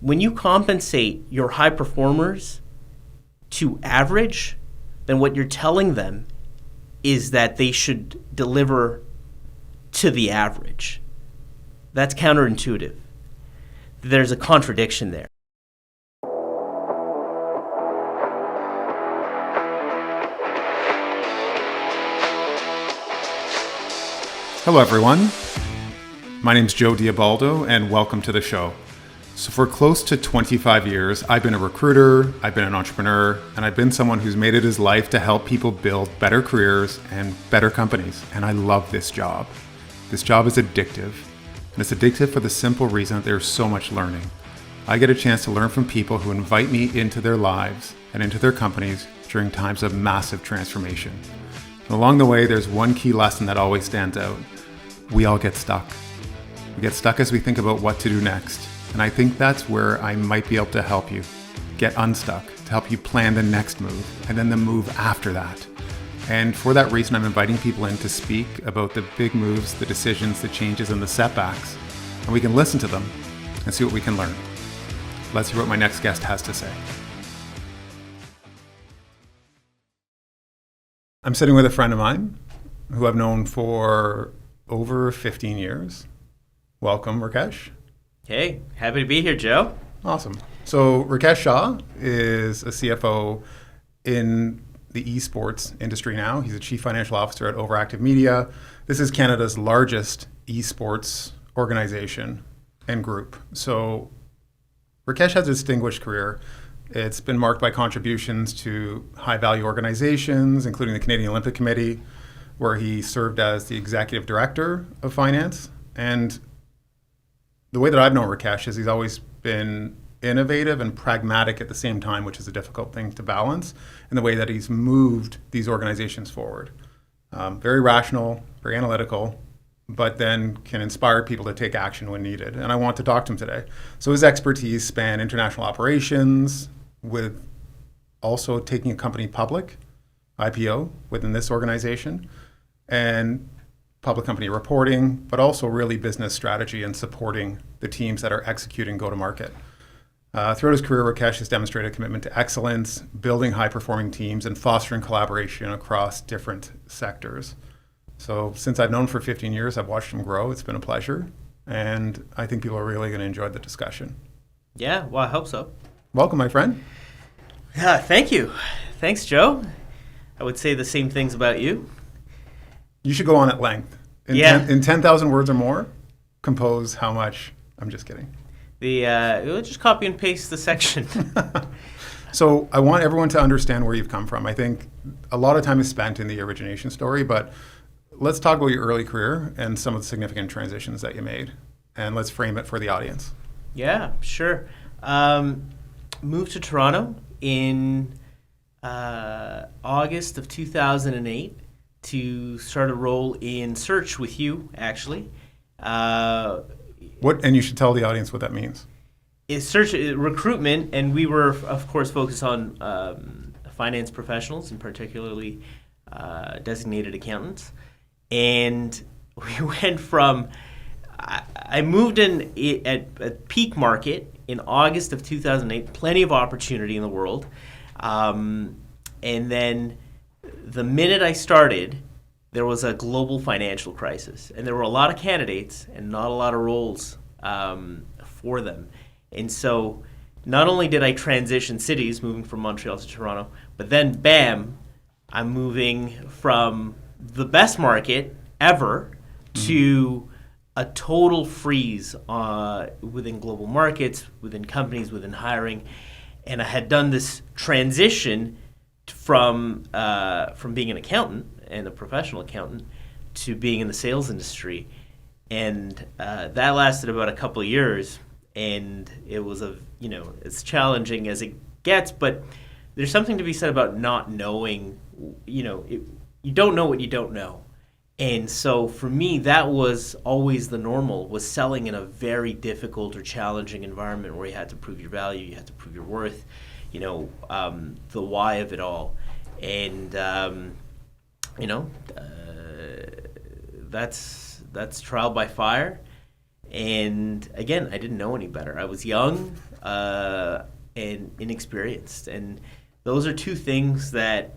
when you compensate your high performers to average, then what you're telling them is that they should deliver to the average. That's counterintuitive. There's a contradiction there. Hello, everyone. My name's Joe Diubaldo, and welcome to the show. So for close to 25 years, I've been a recruiter, I've been an entrepreneur, and I've been someone who's made it his life to help people build better careers and better companies. And I love this job. This job is addictive. And it's addictive for the simple reason that there's so much learning. I get a chance to learn from people who invite me into their lives and into their companies during times of massive transformation. And along the way, there's one key lesson that always stands out. We all get stuck. We get stuck as we think about what to do next. And I think that's where I might be able to help you get unstuck, to help you plan the next move and then the move after that. And for that reason, I'm inviting people in to speak about the big moves, the decisions, the changes, and the setbacks. And we can listen to them and see what we can learn. Let's hear what my next guest has to say. I'm sitting with a friend of mine who I've known for over 15 years. Welcome, Rikesh. Hey, happy to be here, Joe. Awesome. So Rikesh Shah is a CFO in the esports industry now. He's a chief financial officer at Overactive Media. This is Canada's largest esports organization and group. So Rikesh has a distinguished career. It's been marked by contributions to high-value organizations, including the Canadian Olympic Committee, where he served as the executive director of finance. And the way that I've known Rikesh is he's always been innovative and pragmatic at the same time, which is a difficult thing to balance, in the way that he's moved these organizations forward. Very rational, very analytical, but then can inspire people to take action when needed. And I want to talk to him today. So his expertise span international operations, with also taking a company public, IPO, within this organization, and public company reporting, but also really business strategy and supporting the teams that are executing go-to-market. Throughout his career, Rikesh has demonstrated a commitment to excellence, building high-performing teams, and fostering collaboration across different sectors. So since I've known him for 15 years, I've watched him grow. It's been a pleasure, and I think people are really going to enjoy the discussion. Yeah, well, I hope so. Welcome, my friend. Yeah, thank you. Thanks, Joe. I would say the same things about you. You should go on at length. In 10,000 words or more, compose how much. I'm just kidding. We'll just copy and paste the section. So I want everyone to understand where you've come from. I think a lot of time is spent in the origination story, but let's talk about your early career and some of the significant transitions that you made. And let's frame it for the audience. Yeah, sure. Moved to Toronto in August of 2008 to start a role in search with you, actually. And you should tell the audience what that means. It's recruitment, and we were, of course, focused on finance professionals, and particularly designated accountants. And we went from, I moved in at peak market in August of 2008, plenty of opportunity in the world. And then the minute I started, there was a global financial crisis, and there were a lot of candidates and not a lot of roles for them. And so not only did I transition cities, moving from Montreal to Toronto, but then, bam, I'm moving from the best market ever to a total freeze within global markets, within companies, within hiring. And I had done this transition from being an accountant and a professional accountant to being in the sales industry. And that lasted about a couple of years. And it was it's challenging as it gets, but there's something to be said about not knowing, you don't know what you don't know. And so for me, that was always the normal, was selling in a very difficult or challenging environment where you had to prove your value, you had to prove your worth, the why of it all. And, that's trial by fire. And again, I didn't know any better. I was young and inexperienced, and those are two things that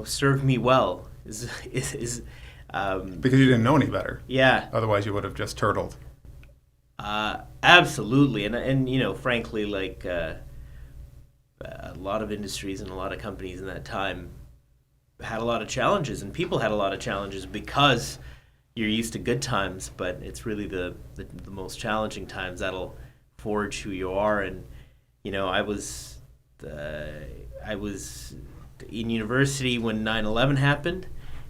served me well. Is Because you didn't know any better. yeah, Otherwise, you would have just turtled. absolutely, and frankly, like a lot of industries and a lot of companies in that time had a lot of challenges, and people had a lot of challenges because you're used to good times, but it's really the most challenging times that'll forge who you are. And I was in university when 9/11 happened,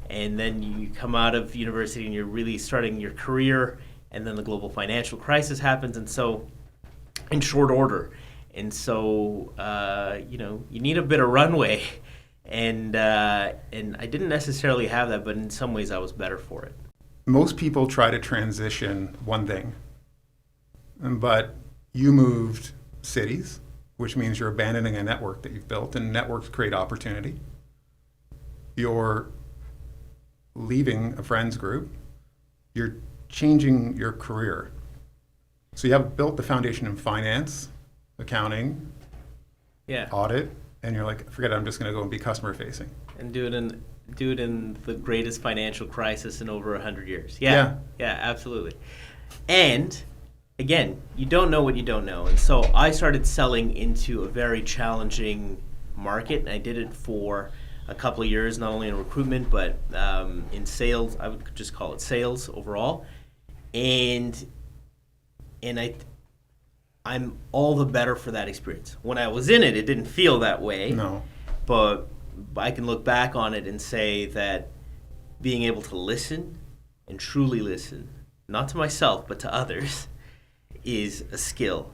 and then you come out of university and you're really starting your career, and then the global financial crisis happens, and so in short order. And so you need a bit of runway, and I didn't necessarily have that, but in some ways I was better for it. Most people try to transition one thing, but you moved cities, which means you're abandoning a network that you've built, and networks create opportunity. You're leaving a friends group. You're changing your career. So you have built the foundation in finance, accounting, Yeah, audit, and you're like, forget it, I'm just going to go and be customer facing. and do it in the greatest financial crisis in over 100 years. Yeah. Yeah, absolutely. And again, you don't know what you don't know. And so I started selling into a very challenging market, and I did it for a couple of years, not only in recruitment, but in sales. I would just call it sales overall. And I'm all the better for that experience. When I was in it, it didn't feel that way. No. But I can look back on it and say that being able to listen and truly listen, not to myself, but to others, is a skill.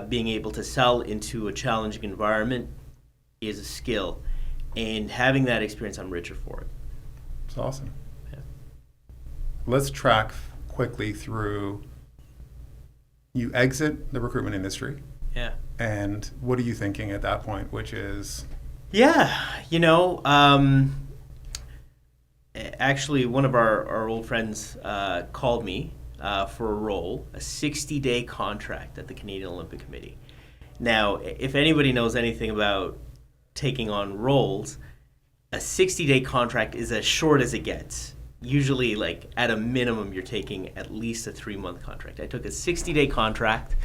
Being able to sell into a challenging environment is a skill. And having that experience, I'm richer for it. It's awesome. Yeah. Let's track quickly through, you exit the recruitment industry, Yeah. and what are you thinking at that point, which is... Yeah, actually one of our old friends called me for a role, a 60-day contract at the Canadian Olympic Committee. Now, if anybody knows anything about taking on roles, a 60-day contract is as short as it gets. Usually, like, at a minimum, you're taking at least a 3-month contract. I took a 60-day contract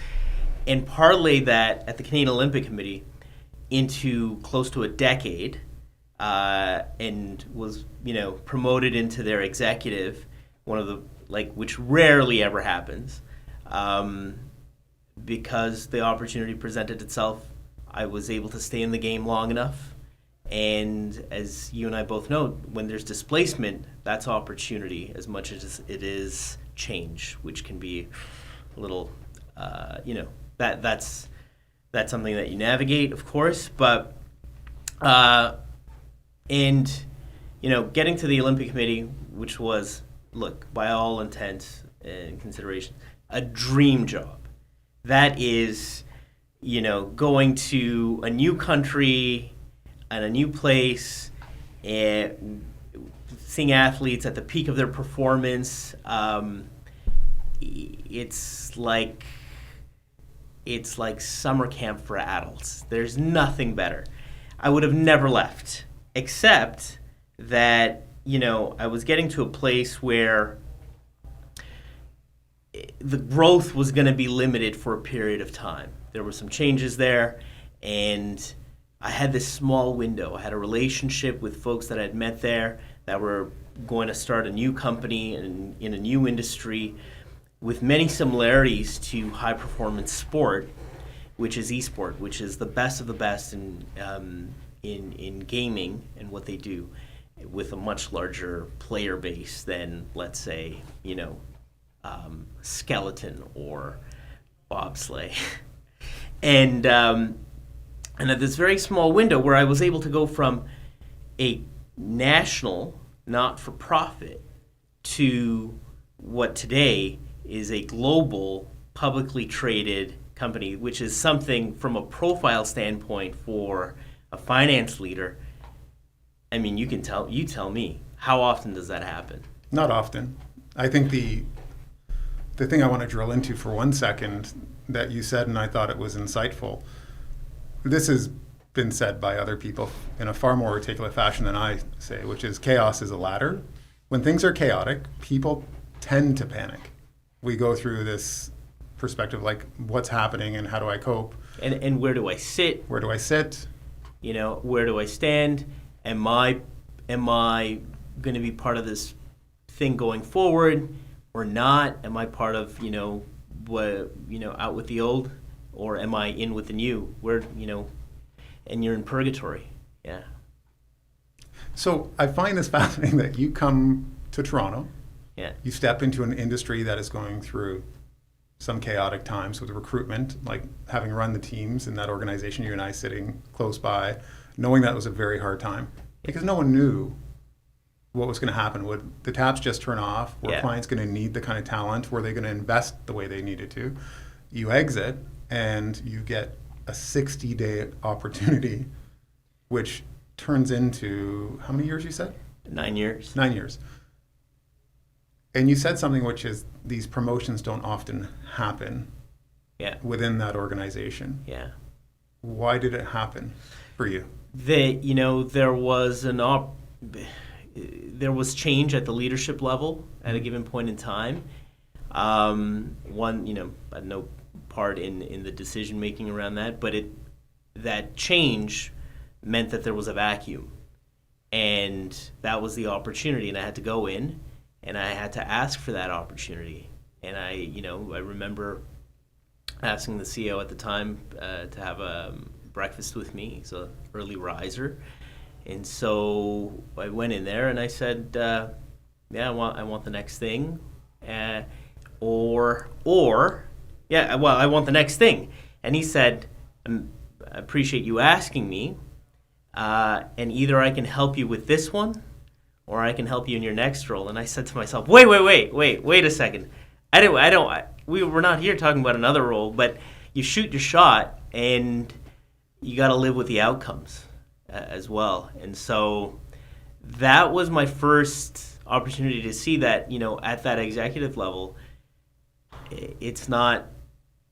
and parlayed that at the Canadian Olympic Committee into close to a decade, and was promoted into their executive, one of the which rarely ever happens, because the opportunity presented itself. I was able to stay in the game long enough, and as you and I both know, when there's displacement, that's opportunity as much as it is change, which can be a little that's something that you navigate, of course, but getting to the Olympic Committee, which was, look, by all intents and consideration, a dream job. That is, going to a new country and a new place, and seeing athletes at the peak of their performance. It's like summer camp for adults. There's nothing better. I would have never left, except that, I was getting to a place where the growth was going to be limited for a period of time. There were some changes there, and I had this small window. I had a relationship with folks that I had met there that were going to start a new company in a new industry with many similarities to high-performance sport, which is esport, which is the best of the best in gaming and what they do, with a much larger player base than, let's say, skeleton or bobsleigh. And at this very small window where I was able to go from a national not-for-profit to what today is a global publicly traded company, which is something from a profile standpoint for a finance leader. I mean, you tell me, how often does that happen? Not often. I think the the thing I want to drill into for 1 second that you said, and I thought it was insightful, this has been said by other people in a far more articulate fashion than I say, which is chaos is a ladder. When things are chaotic, people tend to panic. We go through this perspective like, what's happening and how do I cope? And where do I sit? Where do I sit? You know, where do I stand? Am I going to be part of this thing going forward or not? Am I part of, out with the old, or am I in with the new? And you're in purgatory. Yeah. So I find this fascinating that you come to Toronto. Yeah. You step into an industry that is going through some chaotic times with recruitment, like having run the teams in that organization, you and I sitting close by, knowing that was a very hard time because no one knew what was going to happen. Would the taps just turn off? Were clients going to need the kind of talent? Were they going to invest the way they needed to? You exit and you get a 60-day opportunity, which turns into, how many years you said? 9 years. 9 years. And you said something which is these promotions don't often happen within that organization. Yeah. Why did it happen for you? There was change at the leadership level at a given point in time. I had no part in the decision making around that, but that change meant that there was a vacuum, and that was the opportunity, and I had to go in and I had to ask for that opportunity. And I remember asking the CEO at the time to have a breakfast with me. He's an early riser. And so I went in there and I said, I want the next thing. I want the next thing. And he said, I appreciate you asking me. And either I can help you with this one, or I can help you in your next role. And I said to myself, wait a second. We were not here talking about another role, but you shoot your shot and you got to live with the outcomes as well. And so that was my first opportunity to see that, at that executive level, it's not,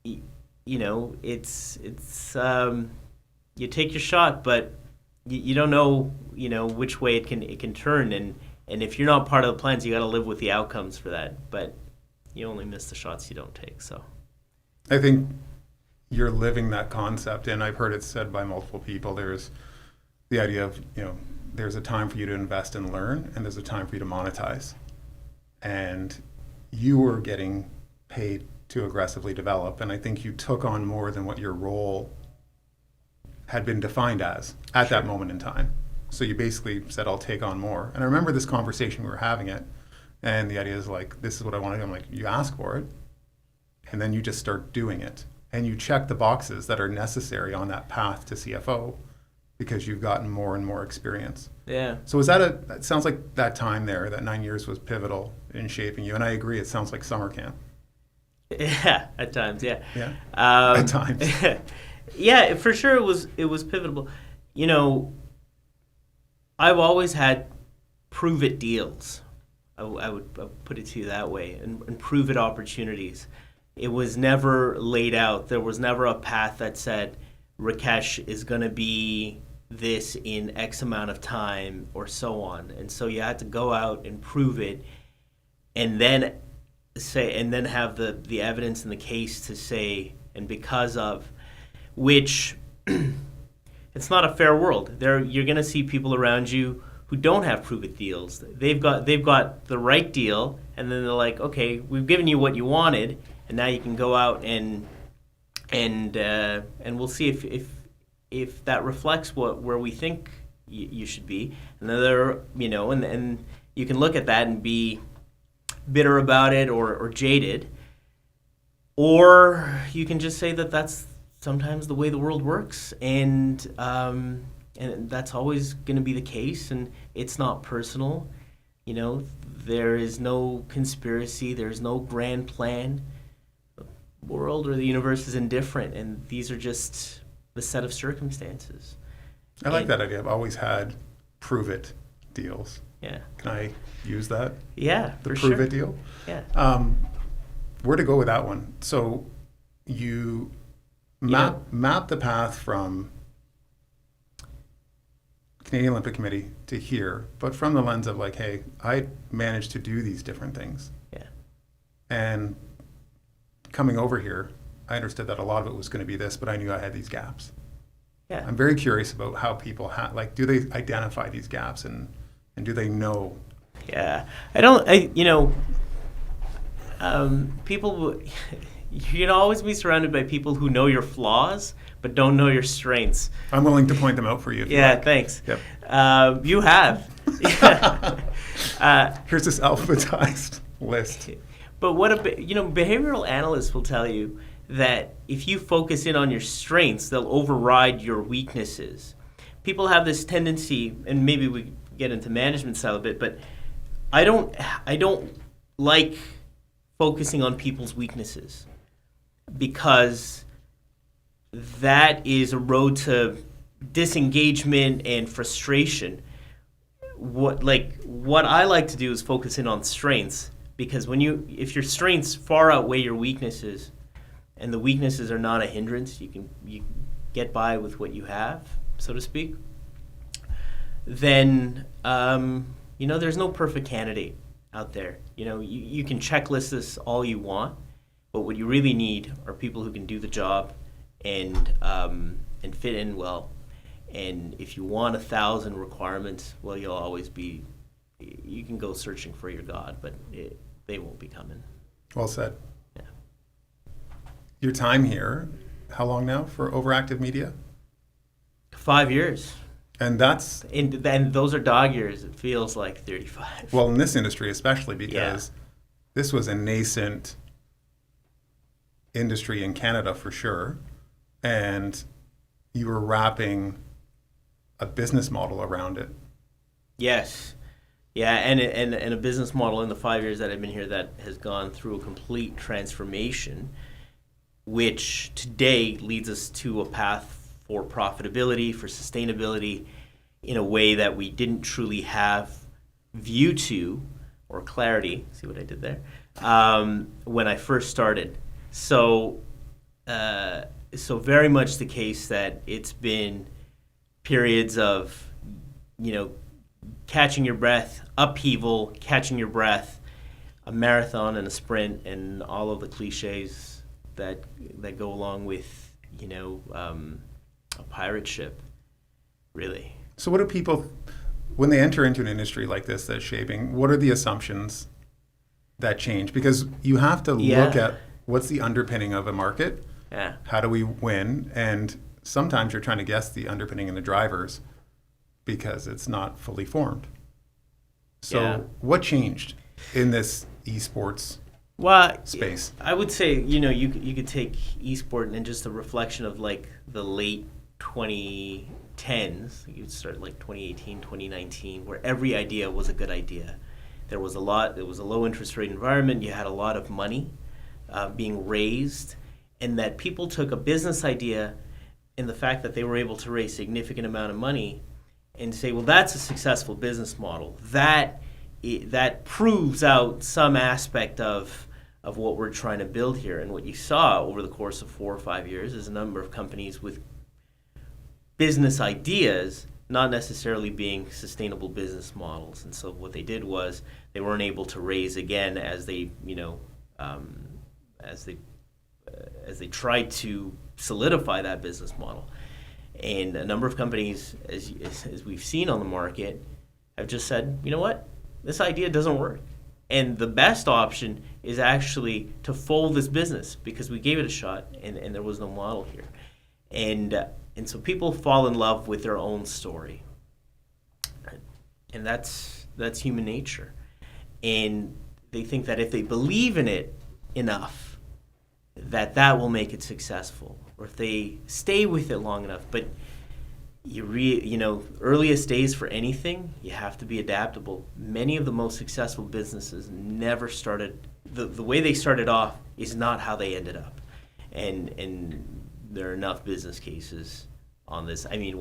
it's you take your shot, but you don't know, which way it can turn, and if you're not part of the plans, you got to live with the outcomes for that. But you only miss the shots you don't take. So, I think you're living that concept, and I've heard it said by multiple people. There's the idea of there's a time for you to invest and learn, and there's a time for you to monetize, and you were getting paid to aggressively develop, and I think you took on more than what your role had been defined as at that moment in time. So you basically said, I'll take on more. And I remember this conversation, we were having it, and the idea is like, this is what I want to do. I'm like, you ask for it, and then you just start doing it. And you check the boxes that are necessary on that path to CFO because you've gotten more and more experience. Yeah. So it sounds like that time there, that 9 years was pivotal in shaping you. And I agree, it sounds like summer camp. Yeah, at times, yeah. Yeah, at times. Yeah, for sure it was pivotal. I've always had prove it deals. I would put it to you that way, and prove it opportunities. It was never laid out. There was never a path that said Rikesh is going to be this in X amount of time or so on. And so you had to go out and prove it, and then have the evidence and the case to say, and because of which, it's not a fair world. You're going to see people around you who don't have prove it deals. They've got the right deal, and then they're like, okay, we've given you what you wanted, and now you can go out and we'll see if that reflects where we think you should be. And then and you can look at that and be bitter about it or jaded, or you can just say that that's sometimes the way the world works, and that's always going to be the case, and it's not personal. There is no conspiracy, there's no grand plan. The world or the universe is indifferent, and these are just the set of circumstances. I like that idea. I've always had prove it deals. Yeah. Can I use that? Yeah, the for prove sure. it deal? Yeah. where to go with that one? So you map the path from Canadian Olympic Committee to here, but from the lens of like, hey, I managed to do these different things. Yeah. And coming over here, I understood that a lot of it was going to be this, but I knew I had these gaps. Yeah. I'm very curious about how people do they identify these gaps and do they know? Yeah. People, you can always be surrounded by people who know your flaws, but don't know your strengths. I'm willing to point them out for you. If you like. Thanks. Yep. You have. Here's this alphabetized list. But behavioral analysts will tell you that if you focus in on your strengths, they'll override your weaknesses. People have this tendency, and maybe we get into management style a bit, but I don't like focusing on people's weaknesses, because that is a road to disengagement and frustration. What I like to do is focus in on strengths, because if your strengths far outweigh your weaknesses, and the weaknesses are not a hindrance, you can get by with what you have, so to speak, then there's no perfect candidate out there. You can checklist this all you want, but what you really need are people who can do the job and fit in well. And if you want 1,000 requirements, well, you can go searching for your God, but they won't be coming. Well said. Yeah. Your time here, how long now for Overactive Media? 5 years. And that's... And those are dog years. It feels like 35. Well, in this industry especially, because this was a nascent industry in Canada for sure, and you were wrapping a business model around it. Yes. Yeah, and a business model in the 5 years that I've been here that has gone through a complete transformation, which today leads us to a path for profitability, for sustainability, in a way that we didn't truly have view to or clarity. See what I did there? When I first started. So very much the case that it's been periods of, catching your breath, upheaval, catching your breath, a marathon and a sprint, and all of the cliches that go along with, a pirate ship, really. So what do people, when they enter into an industry like this that's shaping, what are the assumptions that change? Because you have to look at what's the underpinning of a market, how do we win, and sometimes you're trying to guess the underpinning and the drivers because it's not fully formed. So what changed in this esports space? I would say, you could take esport and just a reflection of like the late 2010s. You'd start like 2018, 2019, where every idea was a good idea. There was a low interest rate environment. You had a lot of money being raised, and that people took a business idea and the fact that they were able to raise significant amount of money and say, well, that's a successful business model. That proves out some aspect of what we're trying to build here. And what you saw over the course of 4 or 5 years is a number of companies with business ideas not necessarily being sustainable business models. And so what they did was they weren't able to raise again as they tried to solidify that business model. And a number of companies, as we've seen on the market, have just said, you know what, this idea doesn't work. And the best option is actually to fold this business because we gave it a shot and there was no model here. And so people fall in love with their own story. And that's human nature. And they think that if they believe in it enough, that will make it successful. Or if they stay with it long enough. But earliest days for anything, you have to be adaptable. Many of the most successful businesses never started, the way they started off is not how they ended up. And there are enough business cases on this. I mean,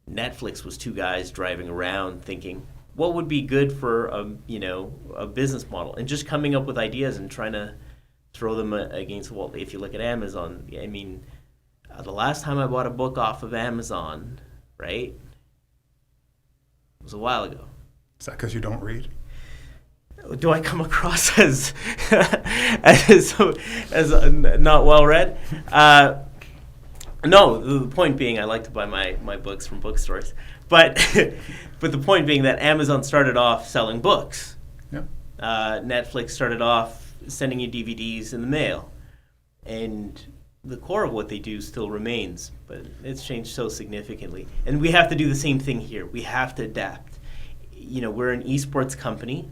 Netflix was 2 guys driving around thinking, what would be good for a business model, and just coming up with ideas and trying to throw them against the wall. If you look at Amazon, I mean, the last time I bought a book off of Amazon, right, it was a while ago. Is that because you don't read? Do I come across as not well read? No, the point being, I like to buy my books from bookstores, but but the point being that Amazon started off selling books. Yeah. Netflix started off sending you DVDs in the mail, and the core of what they do still remains, but it's changed so significantly. And we have to do the same thing here. We have to adapt. We're an esports company,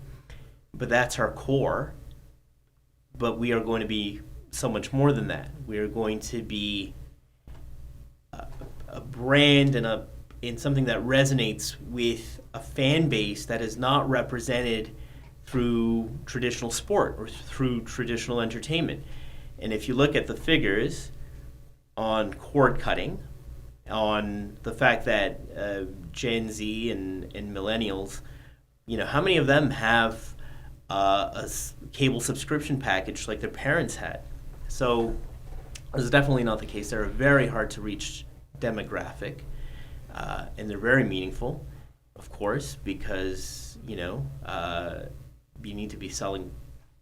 but that's our core. But we are going to be so much more than that. We are going to be a brand and in something that resonates with a fan base that is not represented through traditional sport or through traditional entertainment. And if you look at the figures on cord cutting, on the fact that Gen Z and millennials, how many of them have a cable subscription package like their parents had? So this is definitely not the case. They're a very hard to reach demographic, and they're very meaningful, of course, because you need to be selling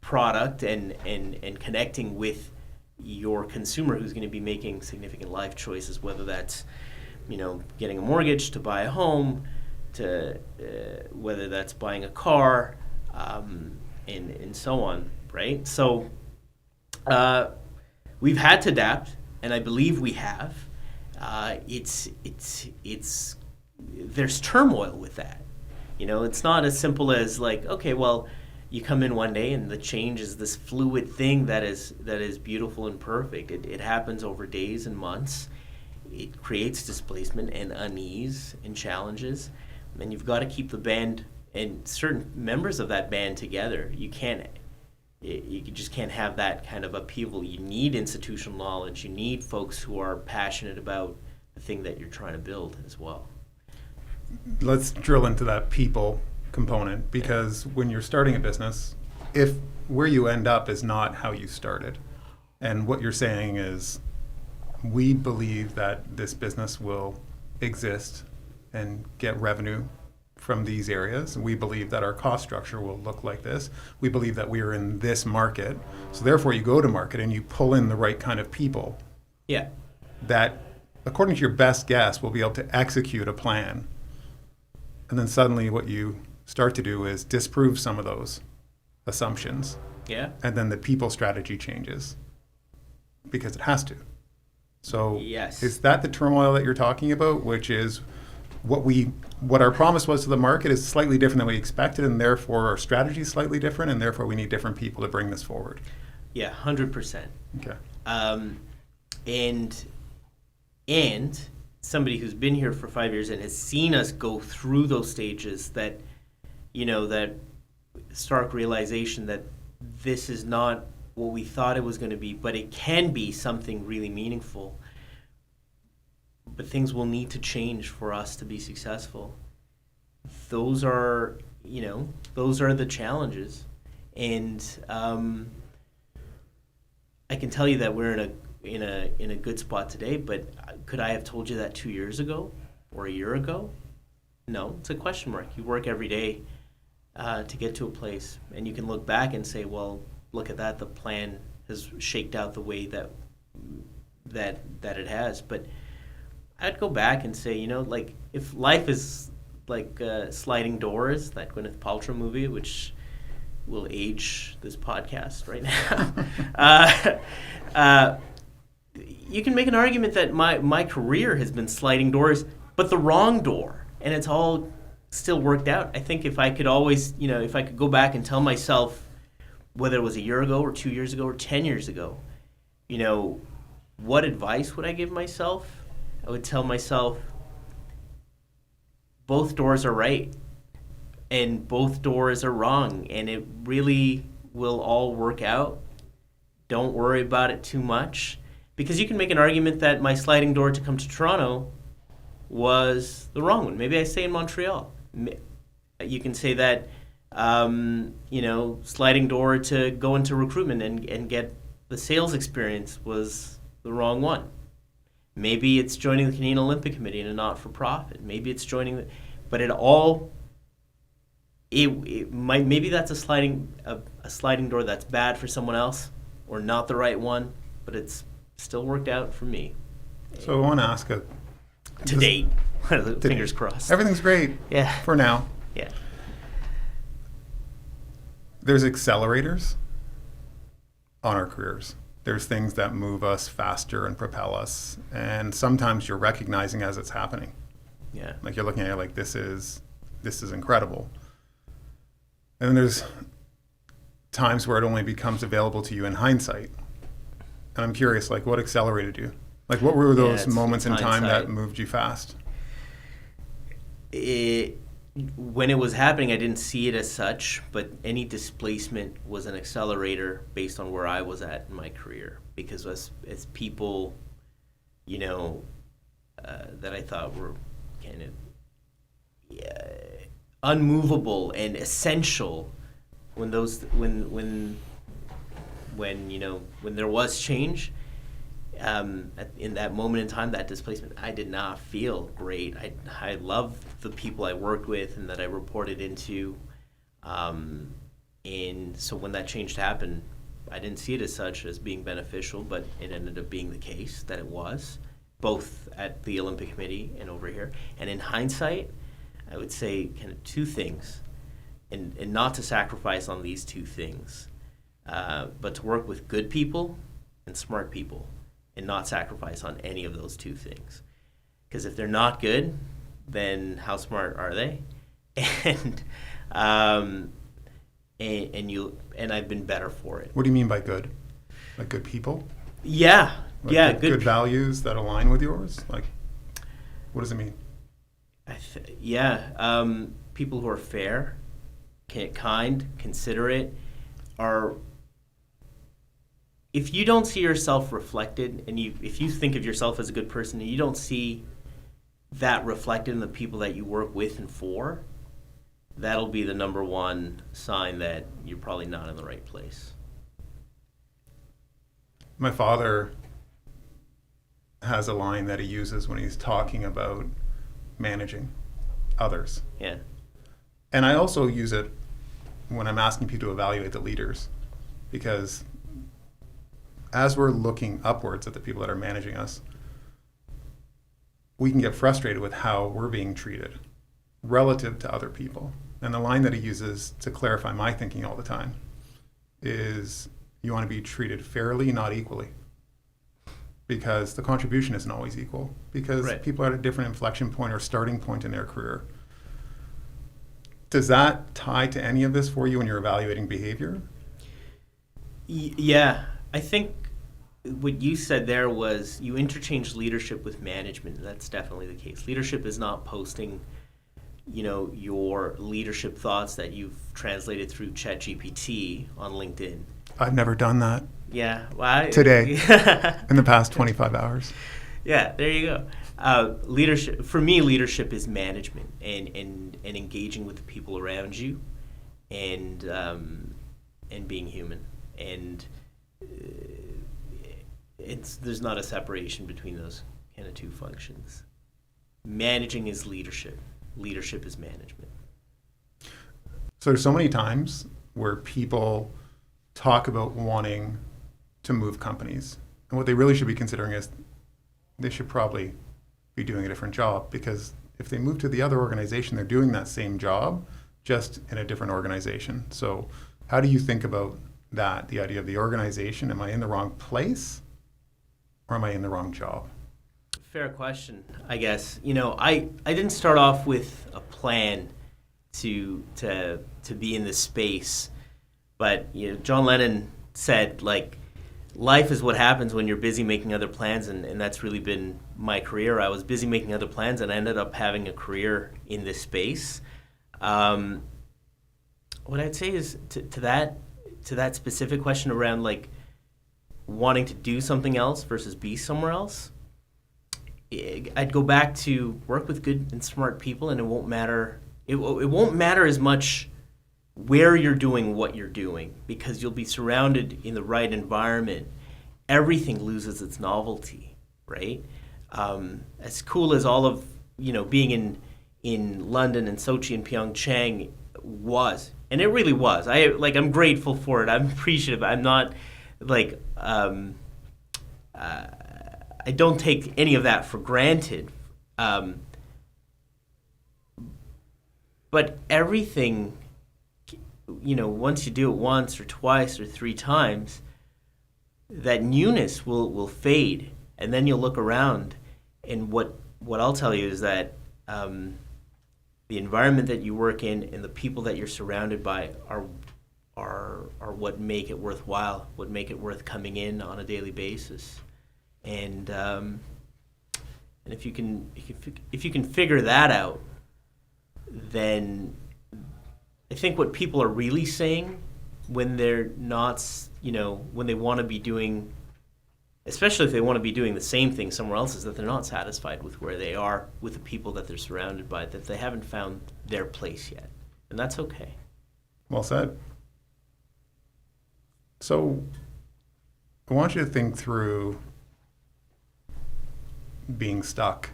product and connecting with your consumer who's going to be making significant life choices, whether that's getting a mortgage to buy a home, to whether that's buying a car, and so on, right? So we've had to adapt, and I believe we have. There's turmoil with that. It's not as simple as like, okay, well, you come in one day and the change is this fluid thing that is beautiful and perfect. It happens over days and months. It creates displacement and unease and challenges, and you've got to keep the band and certain members of that band together. You just can't have that kind of upheaval. You need institutional knowledge. You need folks who are passionate about the thing that you're trying to build as well. Let's drill into that people component, because when you're starting a business, if where you end up is not how you started, and what you're saying is, we believe that this business will exist and get revenue from these areas. We believe that our cost structure will look like this. We believe that we are in this market. So therefore you go to market and you pull in the right kind of people. Yeah. That, according to your best guess, will be able to execute a plan. And then suddenly what you start to do is disprove some of those assumptions. Yeah. And then the people strategy changes because it has to. So yes. Is that the turmoil that you're talking about, which is what our promise was to the market is slightly different than we expected, and therefore our strategy is slightly different, and therefore we need different people to bring this forward? Yeah, 100%. Okay. And somebody who's been here for 5 years and has seen us go through those stages, that that stark realization that this is not what we thought it was going to be, but it can be something really meaningful. But things will need to change for us to be successful. Those are the challenges, and I can tell you that we're in a good spot today. But could I have told you that 2 years ago or a year ago? No, it's a question mark. You work every day to get to a place, and you can look back and say, well, look at that. The plan has shaked out the way that it has. But I'd go back and say, like, if life is like sliding doors, that Gwyneth Paltrow movie, which will age this podcast right now, you can make an argument that my career has been sliding doors, but the wrong door, and it's all still worked out. I think if I could always, if I could go back and tell myself, whether it was a year ago or 2 years ago or 10 years ago, what advice would I give myself? I would tell myself, both doors are right and both doors are wrong, and it really will all work out. Don't worry about it too much, because you can make an argument that my sliding door to come to Toronto was the wrong one. Maybe I stay in Montreal. You can say that, sliding door to go into recruitment and get the sales experience was the wrong one. Maybe it's joining the Canadian Olympic Committee in a not-for-profit. Maybe it's but maybe that's a sliding door that's bad for someone else or not the right one, but it's still worked out for me. So I want to ask to date. Fingers crossed. Everything's great. Yeah. For now. Yeah. There's accelerators on our careers. There's things that move us faster and propel us, and sometimes you're recognizing as it's happening. Yeah. Like you're looking at it like this is incredible. And then there's times where it only becomes available to you in hindsight. And I'm curious, like what accelerated you? Like what were those moments in time that moved you fast? When it was happening, I didn't see it as such, but any displacement was an accelerator based on where I was at in my career. Because as people, that I thought were kind of unmovable and essential, when there was change, in that moment in time, that displacement, I did not feel great. I loved the people I worked with and that I reported into. And so when that change happened, I didn't see it as such as being beneficial, but it ended up being the case that it was, both at the Olympic Committee and over here. And in hindsight, I would say kind of two things, and not to sacrifice on these two things, but to work with good people and smart people, and not sacrifice on any of those two things. Because if they're not good, then how smart are they? And I've been better for it. What do you mean by good? Like good people? Yeah, like good values that align with yours. Like, what does it mean? People who are fair, kind, considerate, are. If you don't see yourself reflected, and if you think of yourself as a good person, and you don't see that reflected in the people that you work with and for, that'll be the number one sign that you're probably not in the right place. My father has a line that he uses when he's talking about managing others. Yeah. And I also use it when I'm asking people to evaluate the leaders, because as we're looking upwards at the people that are managing us, we can get frustrated with how we're being treated relative to other people. And the line that he uses to clarify my thinking all the time is, you want to be treated fairly, not equally. Because the contribution isn't always equal. Because people are at a different inflection point or starting point in their career. Does that tie to any of this for you when you're evaluating behavior? Yeah. I think what you said there was you interchange leadership with management. That's definitely the case. Leadership is not posting, your leadership thoughts that you've translated through ChatGPT on LinkedIn. I've never done that. Yeah. Well, today, in the past 25 hours. Yeah, there you go. Leadership, for me, leadership is management and engaging with the people around you, and being human. And there's not a separation between those kind of two functions. Managing is leadership. Leadership is management. So there's so many times where people talk about wanting to move companies, and what they really should be considering is they should probably be doing a different job, because if they move to the other organization, they're doing that same job, just in a different organization. So how do you think about that, the idea of the organization? Am I in the wrong place, or am I in the wrong job? Fair question, I guess. I didn't start off with a plan to be in this space, but John Lennon said, like, life is what happens when you're busy making other plans, and that's really been my career. I was busy making other plans, and I ended up having a career in this space. What I'd say is to that specific question around, like, wanting to do something else versus be somewhere else, I'd go back to work with good and smart people, and it won't matter it won't matter as much where you're doing what you're doing, because you'll be surrounded in the right environment. Everything loses its novelty, right? As cool as all of being in London and Sochi and Pyeongchang was, and it really was. I'm grateful for it. I'm appreciative. I'm not like I don't take any of that for granted. But everything, once you do it once or twice or three times, that newness will fade, and then you'll look around, and what I'll tell you is that the environment that you work in and the people that you're surrounded by are what make it worthwhile, what make it worth coming in on a daily basis, and if you can figure that out, then I think what people are really saying when they're not, when they want to be doing, especially if they want to be doing the same thing somewhere else, is that they're not satisfied with where they are, with the people that they're surrounded by, that they haven't found their place yet. And that's okay. Well said. So I want you to think through being stuck.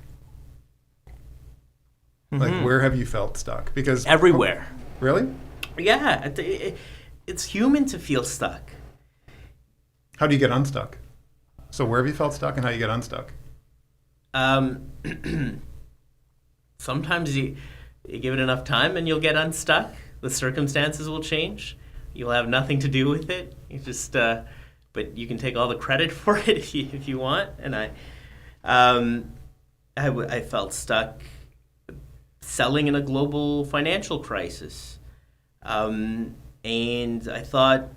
Like, where have you felt stuck? Because everywhere. Really? Yeah. It's human to feel stuck. How do you get unstuck? So where have you felt stuck and how do you get unstuck? Sometimes you give it enough time and you'll get unstuck. The circumstances will change. You'll have nothing to do with it. You just, but you can take all the credit for it if you want. And I felt stuck selling in a global financial crisis. And I thought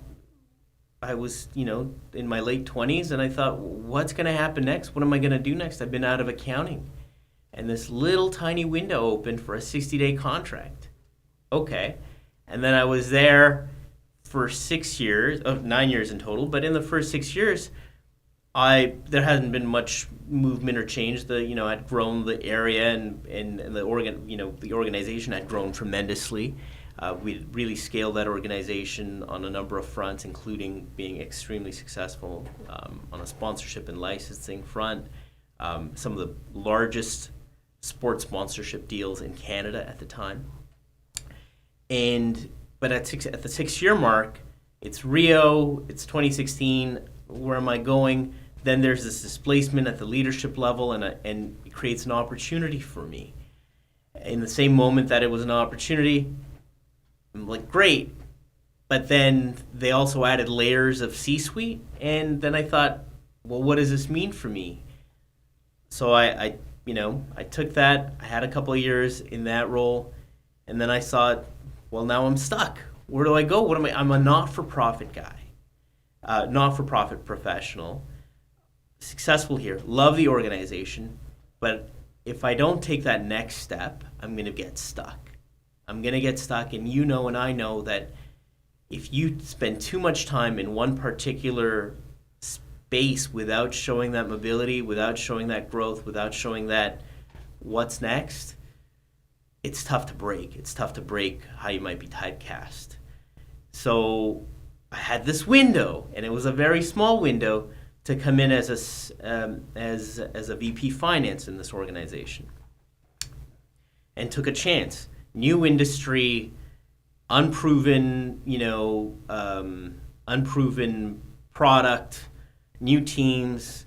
I was, in my late 20s, and I thought, what's going to happen next? What am I going to do next? I've been out of accounting. And this little tiny window opened for a 60-day contract. Okay. And then I was there for 6 years, 9 years in total, but in the first 6 years, there hasn't been much movement or change. I'd grown the area and the organization had grown tremendously. We really scaled that organization on a number of fronts, including being extremely successful on a sponsorship and licensing front. Some of the largest sports sponsorship deals in Canada at the time. But at the 6-year mark, it's Rio, it's 2016. Where am I going? Then there's this displacement at the leadership level, and it creates an opportunity for me. In the same moment that it was an opportunity, I'm like, great. But then they also added layers of C-suite, and then I thought, well, what does this mean for me? So I took that. I had a couple of years in that role, and then I thought, well, now I'm stuck. Where do I go? What am I? I'm a not-for-profit guy, not-for-profit professional. Successful here, love the organization, but if I don't take that next step, I'm going to get stuck. I'm going to get stuck, and and I know that if you spend too much time in one particular space without showing that mobility, without showing that growth, without showing that what's next, it's tough to break. It's tough to break how you might be typecast. So I had this window, and it was a very small window, to come in as a VP finance in this organization, and took a chance. New industry, unproven product, new teams,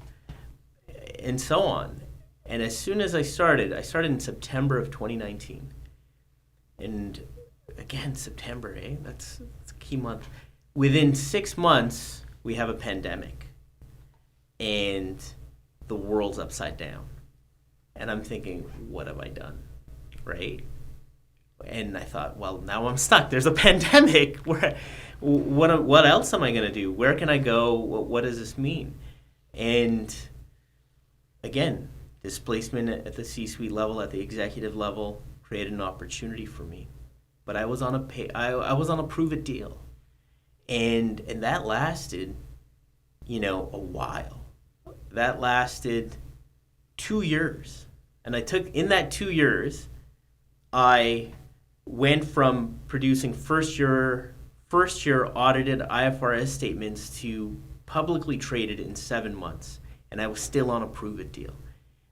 and so on. And as soon as I started in September of 2019. And again, September, that's a key month. Within 6 months, we have a pandemic. And the world's upside down. And I'm thinking, what have I done? Right? And I thought, well, now I'm stuck. There's a pandemic. What else am I going to do? Where can I go? What does this mean? And again, displacement at the C-suite level, at the executive level, created an opportunity for me. But I was on a prove-it deal. And that lasted, a while. That lasted 2 years. And in that 2 years, I went from producing first year audited IFRS statements to publicly traded in 7 months, and I was still on a prove it deal.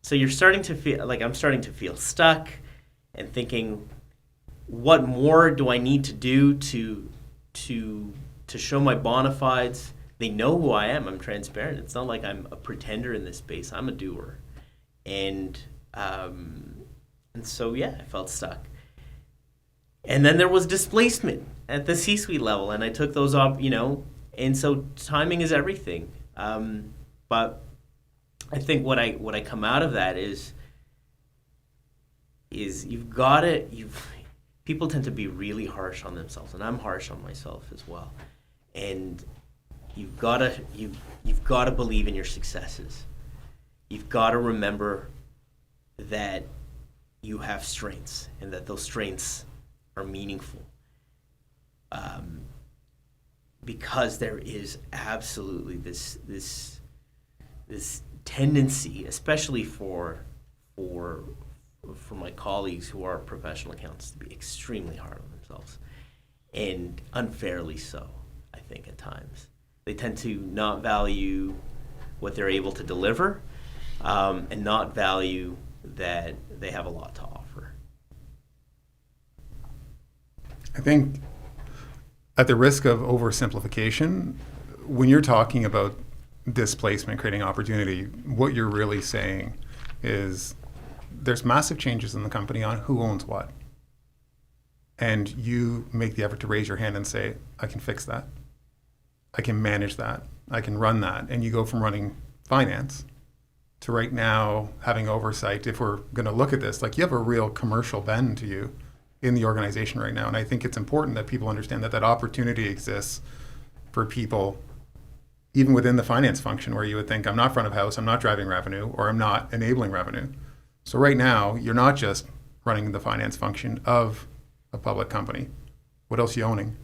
So you're starting to feel like I'm starting to feel stuck and thinking, what more do I need to do to show my bona fides? They know who I am. I'm transparent. It's not like I'm a pretender in this space. I'm a doer. And so, yeah, I felt stuck. And then there was displacement at the C-suite level, and I took those up, and so timing is everything. But I think what I come out of that is people tend to be really harsh on themselves, and I'm harsh on myself as well. And you've got to believe in your successes. You've got to remember that you have strengths and that those strengths are meaningful. Because there is absolutely this tendency, especially for my colleagues who are professional accountants, to be extremely hard on themselves, and unfairly so, I think, at times. They tend to not value what they're able to deliver, and not value that they have a lot to offer. I think, at the risk of oversimplification, when you're talking about displacement, creating opportunity, what you're really saying is there's massive changes in the company on who owns what. And you make the effort to raise your hand and say, I can fix that. I can manage that. I can run that. And you go from running finance to right now having oversight. If we're going to look at this, like, you have a real commercial bend to you in the organization right now. And I think it's important that people understand that opportunity exists for people, even within the finance function, where you would think, I'm not front of house, I'm not driving revenue, or I'm not enabling revenue. So right now, you're not just running the finance function of a public company. What else are you owning?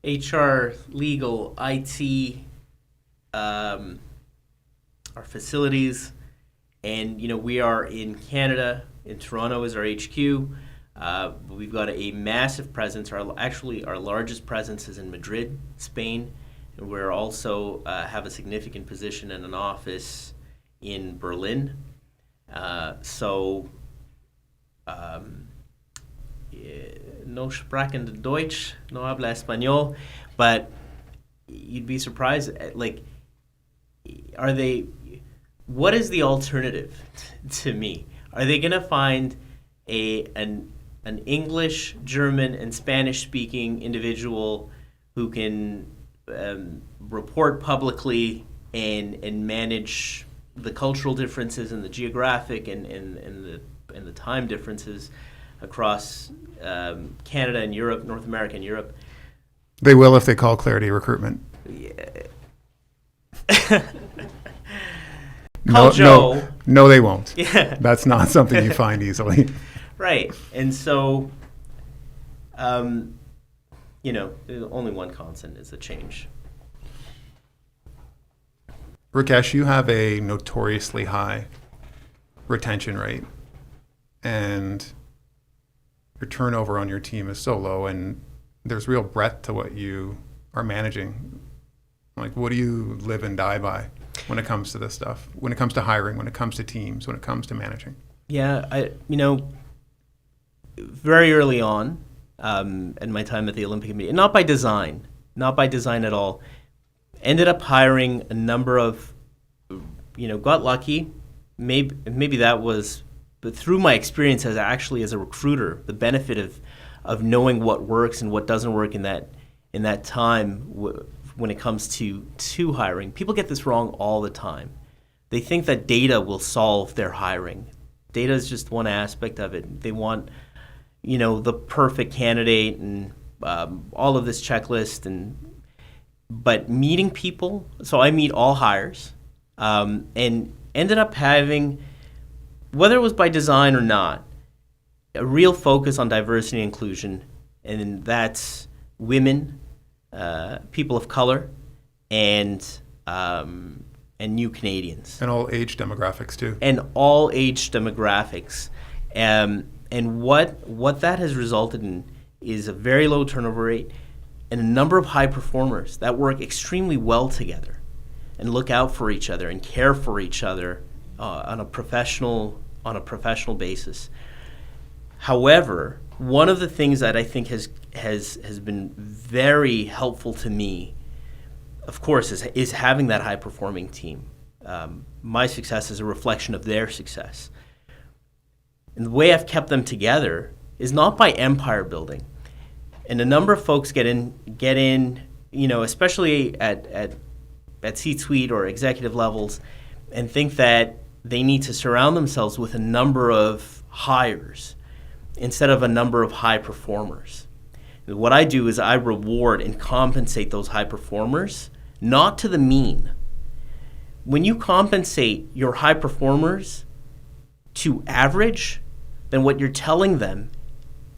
HR, legal, IT, our facilities, and we are in Canada. In Toronto is our HQ. We've got a massive presence. Our largest presence is in Madrid, Spain. And we're also have a significant position in an office in Berlin. No sprechen Deutsch, no habla español, but you'd be surprised. What is the alternative to me? Are they going to find an English, German, and Spanish-speaking individual who can report publicly and manage the cultural differences and the geographic and the time differences across Canada and Europe, North America and Europe? They will if they call Clarity Recruitment. Yeah. No, they won't. Yeah. That's not something you find easily. Right. And so, there's only one constant is a change. Rikesh, you have a notoriously high retention rate, and your turnover on your team is so low, and there's real breadth to what you are managing. Like, what do you live and die by when it comes to this stuff? When it comes to hiring, when it comes to teams, when it comes to managing? Yeah, very early on in my time at the Olympic Committee, not by design at all, ended up hiring a number of, got lucky. Maybe that was, but through my experience as a recruiter, the benefit of knowing what works and what doesn't work in that time when it comes to hiring. People get this wrong all the time. They think that data will solve their hiring. Data is just one aspect of it. They want, the perfect candidate and all of this checklist, but meeting people. So I meet all hires, and ended up having, whether it was by design or not, a real focus on diversity and inclusion, and that's women, people of color, and new Canadians. And all age demographics too. And all age demographics. And And what that has resulted in is a very low turnover rate and a number of high performers that work extremely well together and look out for each other and care for each other on a professional basis. However, one of the things that I think has been very helpful to me, of course, is having that high performing team. My success is a reflection of their success. And the way I've kept them together is not by empire building. And a number of folks get in, especially at C-suite or executive levels, and think that they need to surround themselves with a number of hires instead of a number of high performers. And what I do is I reward and compensate those high performers, not to the mean. When you compensate your high performers to average, then what you're telling them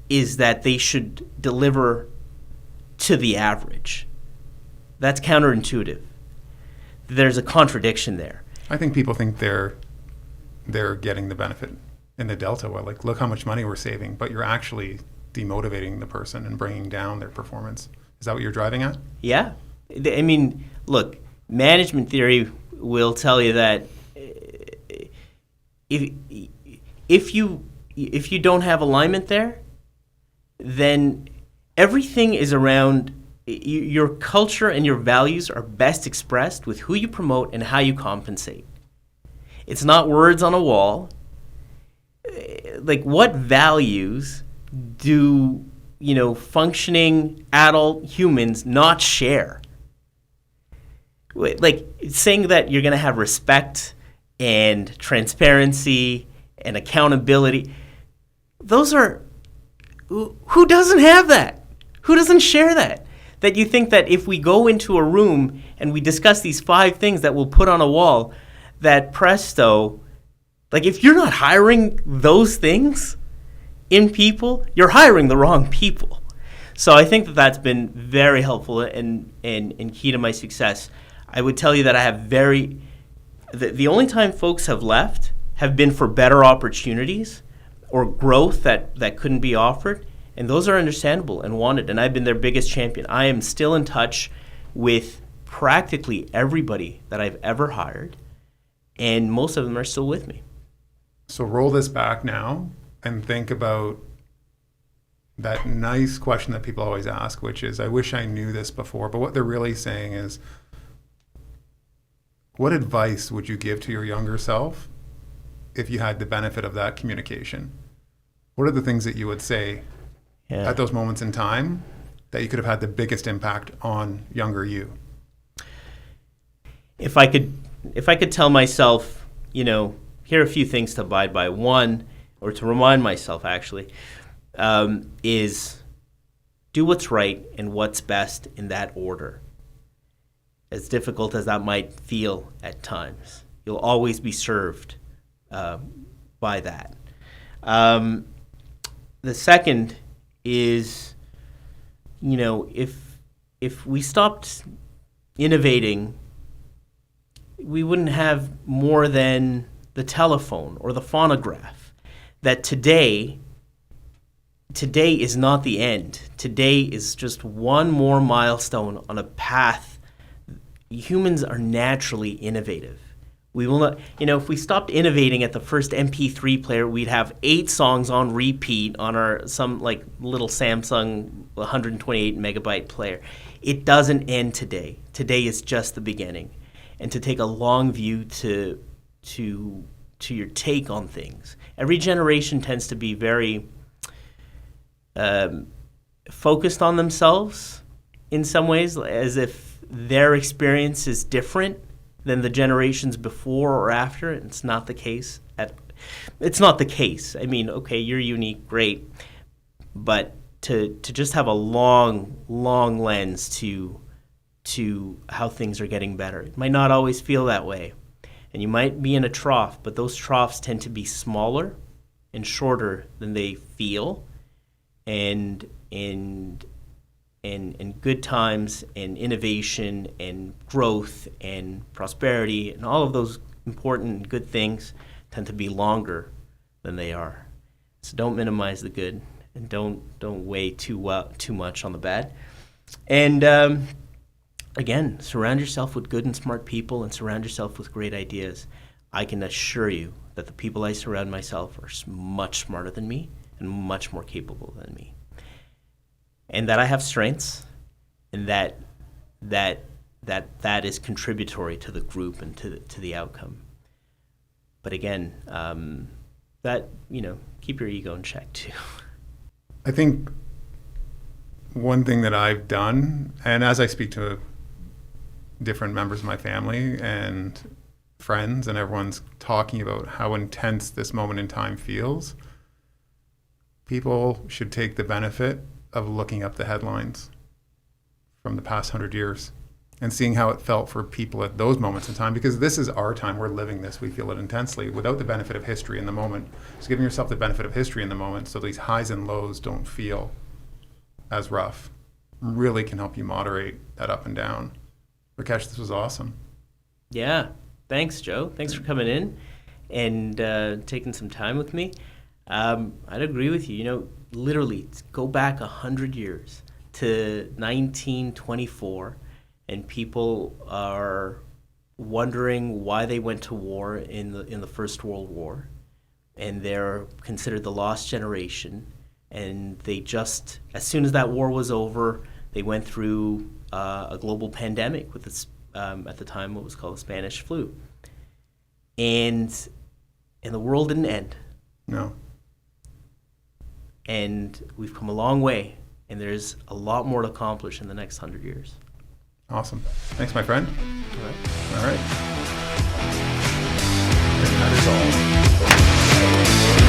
is that they should deliver to the average. That's counterintuitive. There's a contradiction there. I think people think they're getting the benefit in the delta. Well, like, look how much money we're saving, but you're actually demotivating the person and bringing down their performance. Is that what you're driving at? Yeah. I mean, look, management theory will tell you that if you don't have alignment there, then everything is around your culture, and your values are best expressed with who you promote and how you compensate. It's not words on a wall. Like, what values do functioning adult humans not share? Like, saying that you're going to have respect and transparency and accountability, those are, who doesn't have that? Who doesn't share that? That you think that if we go into a room and we discuss these 5 things that we'll put on a wall, that presto, like, if you're not hiring those things in people, you're hiring the wrong people. So I think that that's been very helpful and key to my success. I would tell you that I have the only time folks have left have been for better opportunities or growth that couldn't be offered. And those are understandable and wanted. And I've been their biggest champion. I am still in touch with practically everybody that I've ever hired. And most of them are still with me. So roll this back now and think about that nice question that people always ask, which is, I wish I knew this before. But what they're really saying is, what advice would you give to your younger self if you had the benefit of that communication? What are the things that you would say at those moments in time that you could have had the biggest impact on younger you? If I could tell myself, here are a few things to abide by. One, or to remind myself actually, is do what's right and what's best in that order. As difficult as that might feel at times, you'll always be served by that. The second is, if we stopped innovating, we wouldn't have more than the telephone or the phonograph. That today is not the end. Today is just one more milestone on a path. Humans are naturally innovative. We will not, if we stopped innovating at the first MP3 player, we'd have 8 songs on repeat on some little Samsung 128 megabyte player. It doesn't end today. Today is just the beginning. And to take a long view to your take on things. Every generation tends to be very focused on themselves in some ways, as if their experience is different than the generations before or after. It's not the case. It's not the case. I mean, okay, you're unique, great, but to just have a long lens to how things are getting better. It might not always feel that way, and you might be in a trough, but those troughs tend to be smaller and shorter than they feel, and good times and innovation and growth and prosperity and all of those important good things tend to be longer than they are. So don't minimize the good, and don't weigh too much on the bad. And again, surround yourself with good and smart people, and surround yourself with great ideas. I can assure you that the people I surround myself are much smarter than me and much more capable than me. And that I have strengths, and that is contributory to the group and to the outcome. But again, keep your ego in check too. I think one thing that I've done, and as I speak to different members of my family and friends, and everyone's talking about how intense this moment in time feels, people should take the benefit of looking up the headlines from the past 100 years and seeing how it felt for people at those moments in time, because this is our time. We're living this. We feel it intensely without the benefit of history in the moment. Just giving yourself the benefit of history in the moment so these highs and lows don't feel as rough really can help you moderate that up and down. Rikesh, this was awesome. Yeah. Thanks, Joe. Thanks for coming in and taking some time with me. I'd agree with you. Literally, go back 100 years to 1924, and people are wondering why they went to war in the First World War, and they're considered the lost generation. And they just, as soon as that war was over, they went through a global pandemic with this, at the time, what was called the Spanish flu. And the world didn't end. No. And we've come a long way, and there's a lot more to accomplish in the next 100 years. Awesome. Thanks, my friend. All right. All right. And that is all.